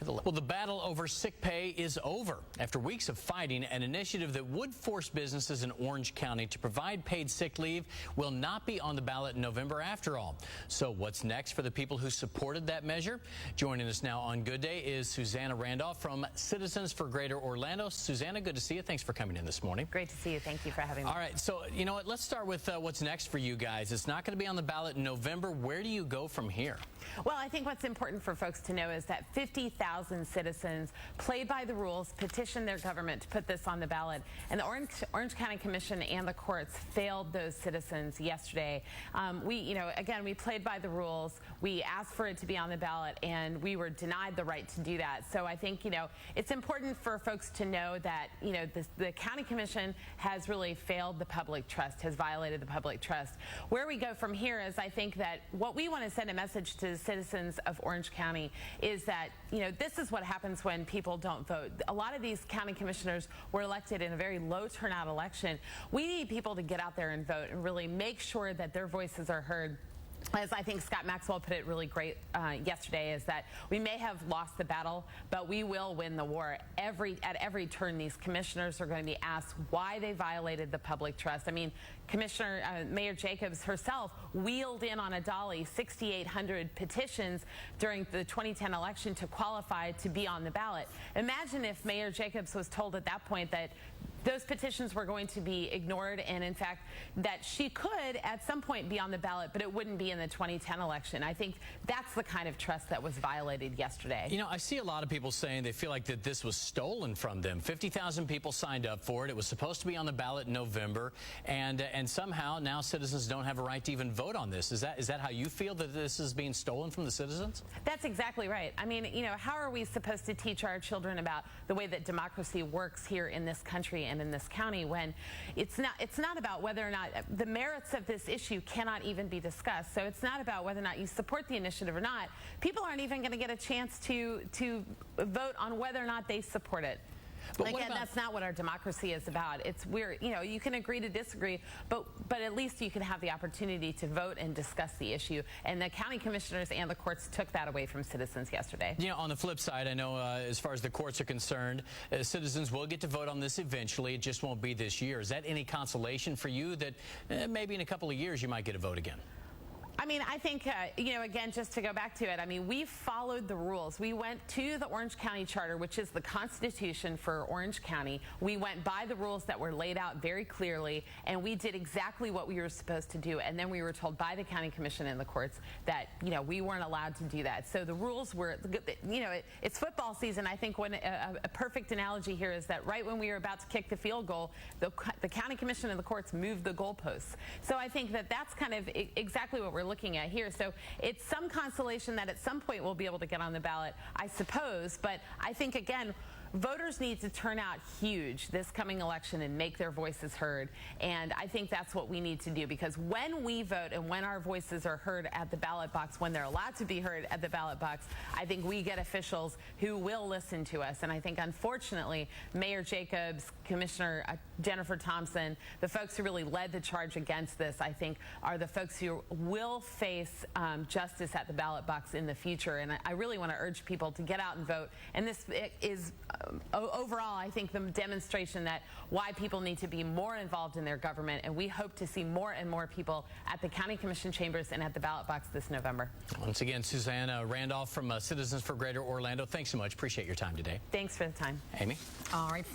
Well, the battle over sick pay is over. After weeks of fighting, an initiative that would force businesses in Orange County to provide paid sick leave will not be on the ballot in November after all. So what's next for the people who supported that measure? Joining us now on Good Day is Susannah Randolph from Citizens for Greater Orlando. Susannah, good to see you. Thanks for coming in this morning. Great to see you. Thank you for having me. All right, so you know what? Let's start with what's next for you guys. It's not going to be on the ballot in November. Where do you go from here? Well, I think what's important for folks to know is that 50,000 citizens played by the rules, petitioned their government to put this on the ballot, and the Orange County Commission and the courts failed those citizens yesterday. We played by the rules. We asked for it to be on the ballot, and we were denied the right to do that. So I think, it's important for folks to know that, the county commission has really failed the public trust, has violated the public trust. Where we go from here is, I think that what we want to send a message to the citizens of Orange County is that, this is what happens when people don't vote. A lot of these county commissioners were elected in a very low turnout election. We need people to get out there and vote and really make sure that their voices are heard. As I think Scott Maxwell put it really great yesterday, is that we may have lost the battle, but we will win the war. At every turn, these commissioners are going to be asked why they violated the public trust. I mean, Mayor Jacobs herself wheeled in on a dolly 6,800 petitions during the 2010 election to qualify to be on the ballot. Imagine if Mayor Jacobs was told at that point that those petitions were going to be ignored, and in fact that she could at some point be on the ballot, but it wouldn't be in the 2010 election. I think that's the kind of trust that was violated yesterday. I see a lot of people saying they feel like that this was stolen from them. 50,000 people signed up for it. It was supposed to be on the ballot in November, and somehow now citizens don't have a right to even vote on this. Is that how you feel, that this is being stolen from the citizens? That's exactly right. I mean, how are we supposed to teach our children about the way that democracy works here in this country and in this county when it's not about whether or not the merits of this issue cannot even be discussed. So it's not about whether or not you support the initiative or not. People aren't even going to get a chance to vote on whether or not they support it. But again, that's not what our democracy is about. You can agree to disagree, but at least you can have the opportunity to vote and discuss the issue. And the county commissioners and the courts took that away from citizens yesterday. On the flip side, I know as far as the courts are concerned, citizens will get to vote on this eventually. It just won't be this year. Is that any consolation for you that maybe in a couple of years you might get a vote again? I mean, I think, again, just to go back to it, I mean, we followed the rules. We went to the Orange County Charter, which is the Constitution for Orange County. We went by the rules that were laid out very clearly, and we did exactly what we were supposed to do. And then we were told by the County Commission and the courts that, we weren't allowed to do that. So the rules were, it's football season. I think when a perfect analogy here is that right when we were about to kick the field goal, the County Commission and the courts moved the goalposts. So I think that that's kind of exactly what we're looking at here. So it's some consolation that at some point we'll be able to get on the ballot, I suppose. But I think, again, voters need to turn out huge this coming election and make their voices heard. And I think that's what we need to do, because when we vote and when our voices are heard at the ballot box, when they're allowed to be heard at the ballot box, I think we get officials who will listen to us. And I think, unfortunately, Mayor Jacobs, Commissioner Jennifer Thompson, the folks who really led the charge against this, I think, are the folks who will face justice at the ballot box in the future. And I really want to urge people to get out and vote. And this is overall, I think, the demonstration that why people need to be more involved in their government, and we hope to see more and more people at the County Commission chambers and at the ballot box this November. Once again, Susannah Randolph from Citizens for Greater Orlando, thanks so much. Appreciate your time today. Thanks for the time. Amy? All right.